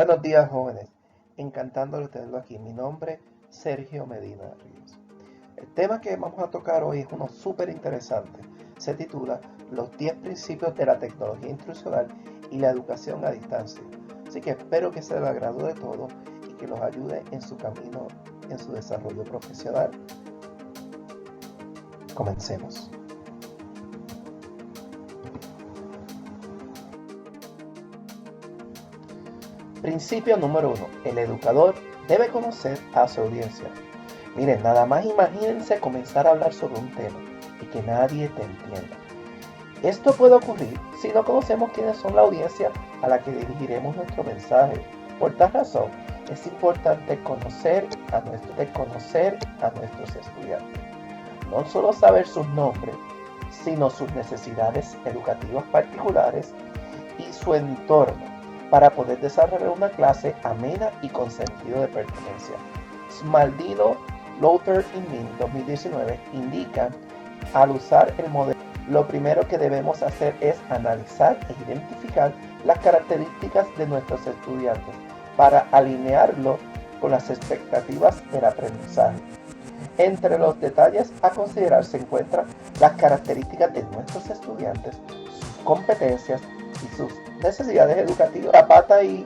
Buenos días, jóvenes. Encantado de tenerlo aquí. Mi nombre es Sergio Medina Ríos. El tema que vamos a tocar hoy es uno súper interesante. Se titula Los 10 principios de la tecnología instruccional y la educación a distancia. Así que espero que sea del agrado de todos y que los ayude en su camino, en su desarrollo profesional. Comencemos. Principio número 1. El educador debe conocer a su audiencia. Miren, nada más imagínense comenzar a hablar sobre un tema y que nadie te entienda. Esto puede ocurrir si no conocemos quiénes son la audiencia a la que dirigiremos nuestro mensaje. Por tal razón, es importante conocer a nuestros estudiantes. No solo saber sus nombres, sino sus necesidades educativas particulares y su entorno, para poder desarrollar una clase amena y con sentido de pertenencia. Smaldino, Lowther y Min 2019 indican, al usar el modelo, lo primero que debemos hacer es analizar e identificar las características de nuestros estudiantes para alinearlo con las expectativas del aprendizaje. Entre los detalles a considerar se encuentran las características de nuestros estudiantes, sus competencias y sus necesidades educativas. Zapata y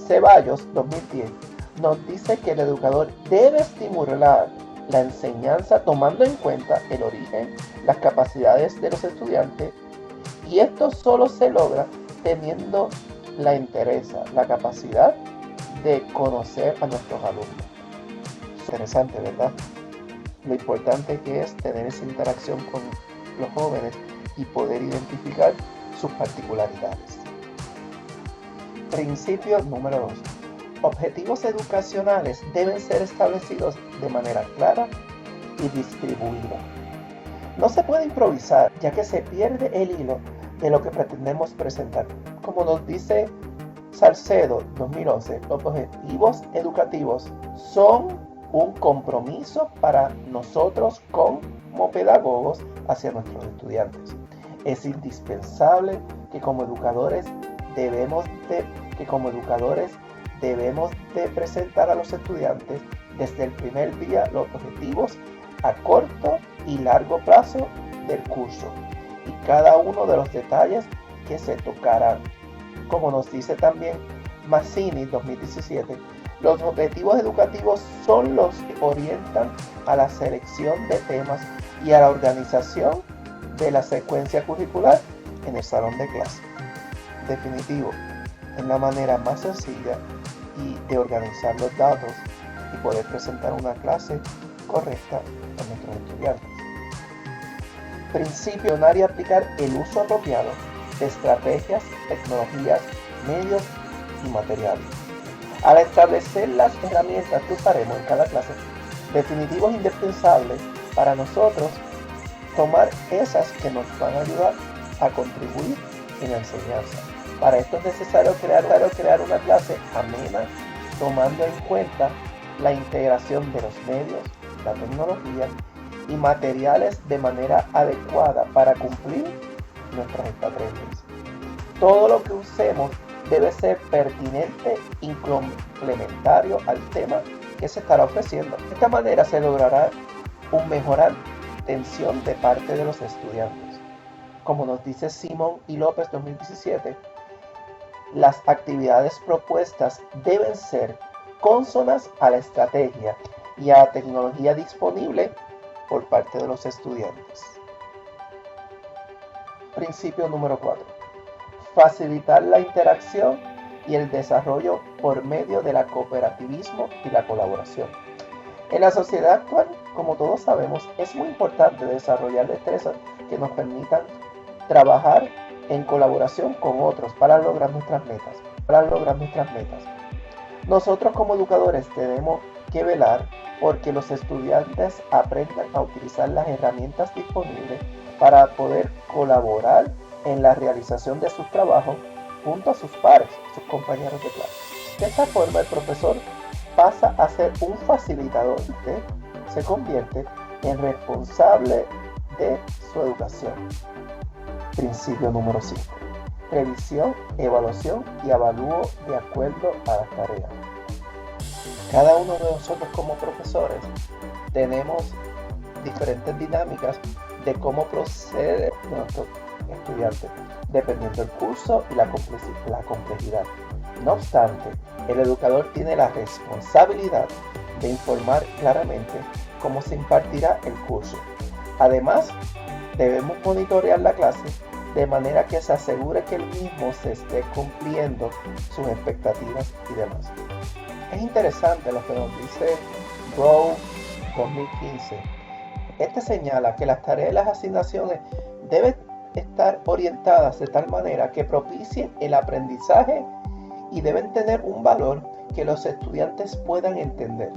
Ceballos 2010 nos dice que el educador debe estimular la enseñanza tomando en cuenta el origen, las capacidades de los estudiantes, y esto solo se logra teniendo la entereza, la capacidad de conocer a nuestros alumnos. Interesante, ¿verdad? Lo importante que es tener esa interacción con los jóvenes y poder identificar sus particularidades. Principio número 2. Objetivos educacionales deben ser establecidos de manera clara y distribuida. No se puede improvisar, ya que se pierde el hilo de lo que pretendemos presentar. Como nos dice Salcedo 2011, los objetivos educativos son un compromiso para nosotros como pedagogos hacia nuestros estudiantes. Es indispensable que como educadores debemos de presentar a los estudiantes desde el primer día los objetivos a corto y largo plazo del curso y cada uno de los detalles que se tocarán. Como nos dice también Mazzini 2017, los objetivos educativos son los que orientan a la selección de temas y a la organización de la secuencia curricular en el salón de clase. Definitivo, es la manera más sencilla de organizar los datos y poder presentar una clase correcta a nuestros estudiantes. Principio y aplicar el uso apropiado de estrategias, tecnologías, medios y materiales. Al establecer las herramientas que usaremos en cada clase, definitivo es indispensable para nosotros tomar esas que nos van a ayudar a contribuir en la enseñanza. Para esto es necesario crear una clase amena, tomando en cuenta la integración de los medios, la tecnología y materiales de manera adecuada para cumplir nuestras estrategias. Todo lo que usemos debe ser pertinente y complementario al tema que se estará ofreciendo. De esta manera se logrará una mejor atención de parte de los estudiantes. Como nos dice Simón y López 2017, las actividades propuestas deben ser cónsonas a la estrategia y a la tecnología disponible por parte de los estudiantes. Principio número 4. Facilitar la interacción y el desarrollo por medio del cooperativismo y la colaboración. En la sociedad actual, como todos sabemos, es muy importante desarrollar destrezas que nos permitan trabajar en colaboración con otros para lograr nuestras metas. Nosotros como educadores tenemos que velar porque los estudiantes aprendan a utilizar las herramientas disponibles para poder colaborar en la realización de sus trabajos junto a sus pares, sus compañeros de clase. De esta forma, el profesor pasa a ser un facilitador que se convierte en responsable de su educación. Principio número 5. revisión, evaluación y avalúo de acuerdo a las tareas. Cada uno de nosotros como profesores tenemos diferentes dinámicas de cómo procede nuestro estudiante, dependiendo del curso y la complejidad. No obstante, el educador tiene la responsabilidad de informar claramente cómo se impartirá el curso. Además, debemos monitorear la clase de manera que se asegure que el mismo se esté cumpliendo sus expectativas y demás. Es interesante lo que nos dice Rowe 2015. Este señala que las tareas y las asignaciones deben estar orientadas de tal manera que propicien el aprendizaje y deben tener un valor que los estudiantes puedan entender.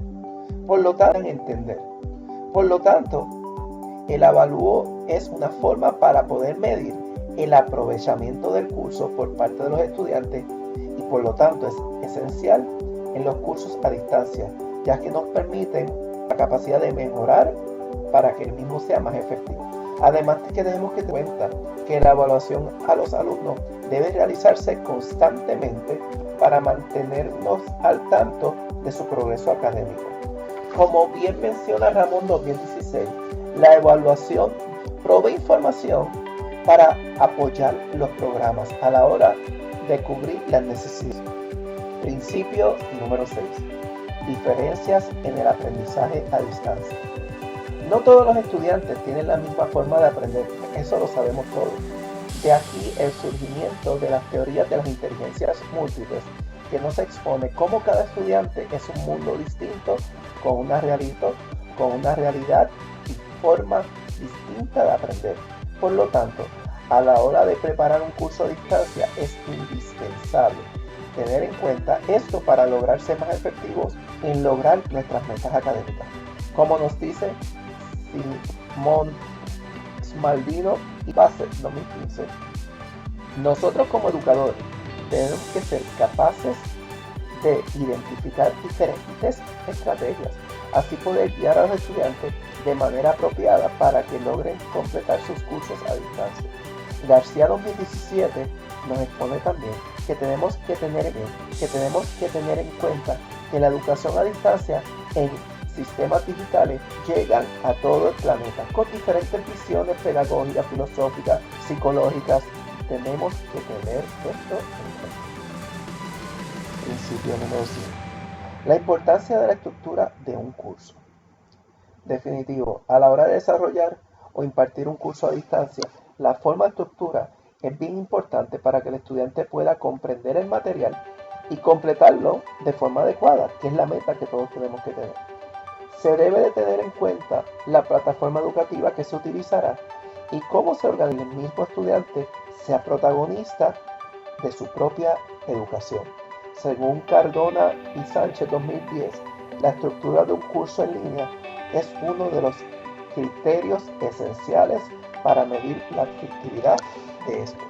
Por lo tanto, el avalúo es una forma para poder medir el aprovechamiento del curso por parte de los estudiantes y por lo tanto es esencial en los cursos a distancia, ya que nos permiten la capacidad de mejorar para que el mismo sea más efectivo. Además de que tenemos que tener en cuenta que la evaluación a los alumnos debe realizarse constantemente para mantenernos al tanto de su progreso académico. Como bien menciona Ramón 2016, la evaluación provee información para apoyar los programas a la hora de cubrir las necesidades. Principio número 6. Diferencias en el aprendizaje a distancia. No todos los estudiantes tienen la misma forma de aprender, eso lo sabemos todos. De aquí el surgimiento de las teorías de las inteligencias múltiples, que nos expone cómo cada estudiante es un mundo distinto, con una realidad y forma distinta de aprender. Por lo tanto, a la hora de preparar un curso a distancia es indispensable tener en cuenta esto para lograr ser más efectivos en lograr nuestras metas académicas. Como nos dice Simón Smaldino y Bassett 2015, nosotros como educadores tenemos que ser capaces de identificar diferentes estrategias, así poder guiar a los estudiantes de manera apropiada para que logren completar sus cursos a distancia. García 2017 nos expone también que tenemos que tener en cuenta que la educación a distancia en sistemas digitales llegan a todo el planeta con diferentes visiones pedagógicas, filosóficas, psicológicas. Tenemos que tener esto en cuenta. Principio número 5. La importancia de la estructura de un curso. Definitivo, a la hora de desarrollar o impartir un curso a distancia, la forma de estructura es bien importante para que el estudiante pueda comprender el material y completarlo de forma adecuada, que es la meta que todos tenemos que tener. Se debe de tener en cuenta la plataforma educativa que se utilizará y cómo se organiza el mismo estudiante sea protagonista de su propia educación. Según Cardona y Sánchez 2010, la estructura de un curso en línea es uno de los criterios esenciales para medir la efectividad de estos.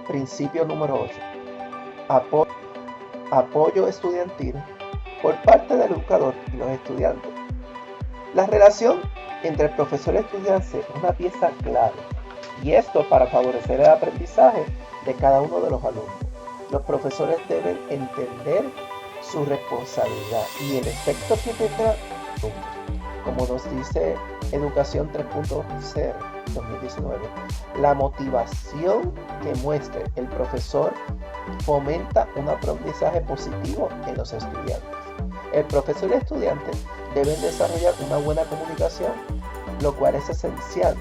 Principio número 8. Apoyo estudiantil por parte del educador y los estudiantes. La relación entre el profesor y el estudiante es una pieza clave, y esto para favorecer el aprendizaje de cada uno de los alumnos. Los profesores deben entender su responsabilidad y el efecto que tendrá, como nos dice Educación 3.0 2019, la motivación que muestre el profesor fomenta un aprendizaje positivo en los estudiantes. El profesor y el estudiante deben desarrollar una buena comunicación, lo cual es esencial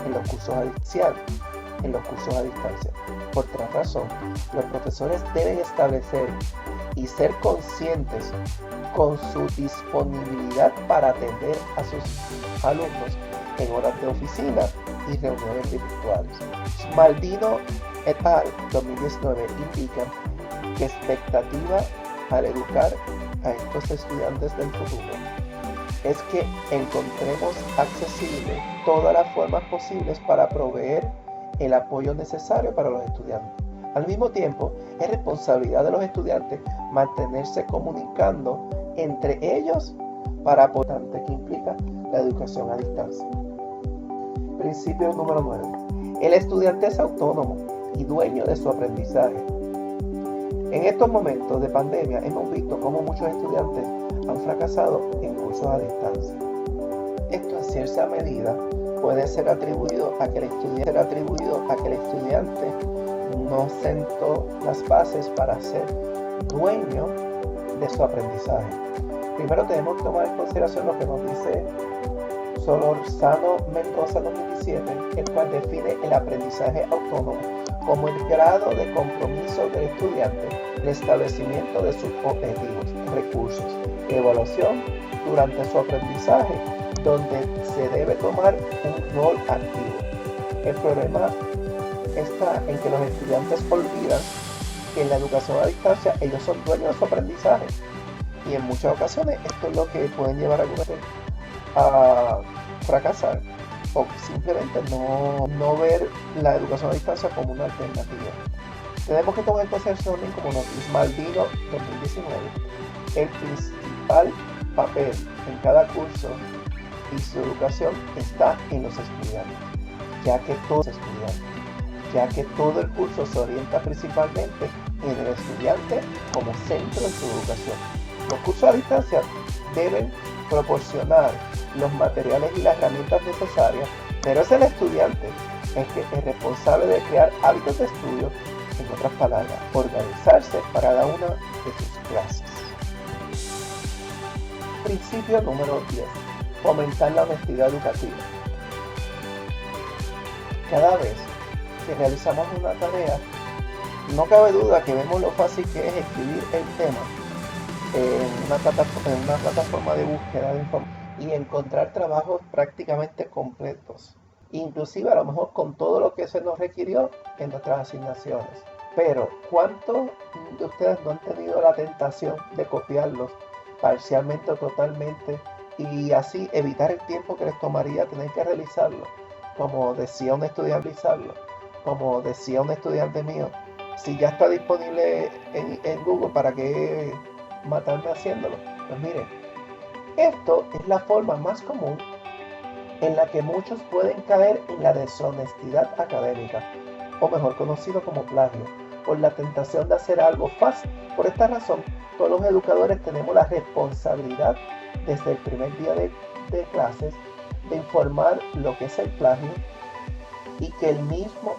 en los cursos a distancia. Por otra razón, los profesores deben establecer y ser conscientes con su disponibilidad para atender a sus alumnos en horas de oficina y reuniones virtuales. Smaldino et al. 2019 indican que expectativa al educar a estos estudiantes del futuro es que encontremos accesibles todas las formas posibles para proveer el apoyo necesario para los estudiantes. Al mismo tiempo, es responsabilidad de los estudiantes mantenerse comunicando entre ellos para apoyar que implica la educación a distancia. Principio número 9. El estudiante es autónomo. y dueño de su aprendizaje. En estos momentos de pandemia hemos visto cómo muchos estudiantes han fracasado en cursos a distancia. Esto en cierta medida puede ser atribuido a que el estudiante no sentó las bases para ser dueño de su aprendizaje. Primero tenemos que tomar en consideración lo que nos dice Solorzano Mendoza 2017, el cual define el aprendizaje autónomo como el grado de compromiso del estudiante, el establecimiento de sus objetivos, recursos y evaluación durante su aprendizaje, donde se debe tomar un rol activo. El problema está en que los estudiantes olvidan que en la educación a distancia ellos son dueños de su aprendizaje, y en muchas ocasiones esto es lo que pueden llevar a algunos a fracasar o simplemente no ver la educación a distancia como una alternativa. Tenemos que tomar en consideración, como nos dice Maldino 2019, el principal papel en cada curso y su educación está en los estudiantes, ya que todo el curso se orienta principalmente en el estudiante como centro de su educación. Los cursos a distancia deben proporcionar los materiales y las herramientas necesarias, pero es el estudiante el que es responsable de crear hábitos de estudio, en otras palabras, organizarse para cada una de sus clases. Principio número 10. Fomentar la honestidad educativa. Cada vez que realizamos una tarea, no cabe duda que vemos lo fácil que es escribir el tema en una plataforma de búsqueda de información y encontrar trabajos prácticamente completos, inclusive a lo mejor con todo lo que se nos requirió en nuestras asignaciones. Pero ¿cuántos de ustedes no han tenido la tentación de copiarlos parcialmente o totalmente y así evitar el tiempo que les tomaría tener que realizarlo? Como decía un estudiante mío, si ya está disponible en Google, ¿para qué matarme haciéndolo? Pues miren, esto es la forma más común en la que muchos pueden caer en la deshonestidad académica, o mejor conocido como plagio, por la tentación de hacer algo fácil. Por esta razón, todos los educadores tenemos la responsabilidad desde el primer día de clases de informar lo que es el plagio y que el mismo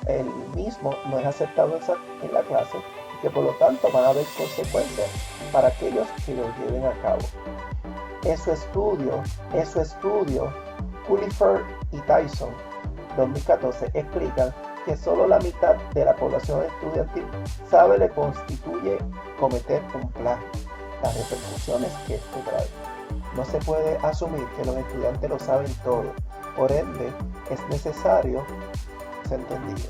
no es aceptado en la clase y que por lo tanto van a haber consecuencias para aquellos que lo lleven a cabo. En su estudio, Culliford y Tyson 2014 explican que solo la mitad de la población estudiantil sabe le constituye cometer un plagio, las repercusiones que esto trae. No se puede asumir que los estudiantes lo saben todo, por ende es necesario ser entendido.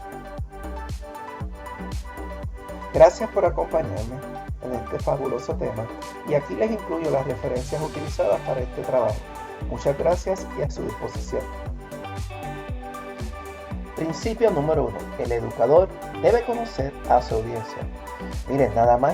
Gracias por acompañarme en este fabuloso tema y aquí les incluyo las referencias utilizadas para este trabajo. Muchas gracias y a su disposición. Principio número 1. El educador debe conocer a su audiencia. Miren, nada más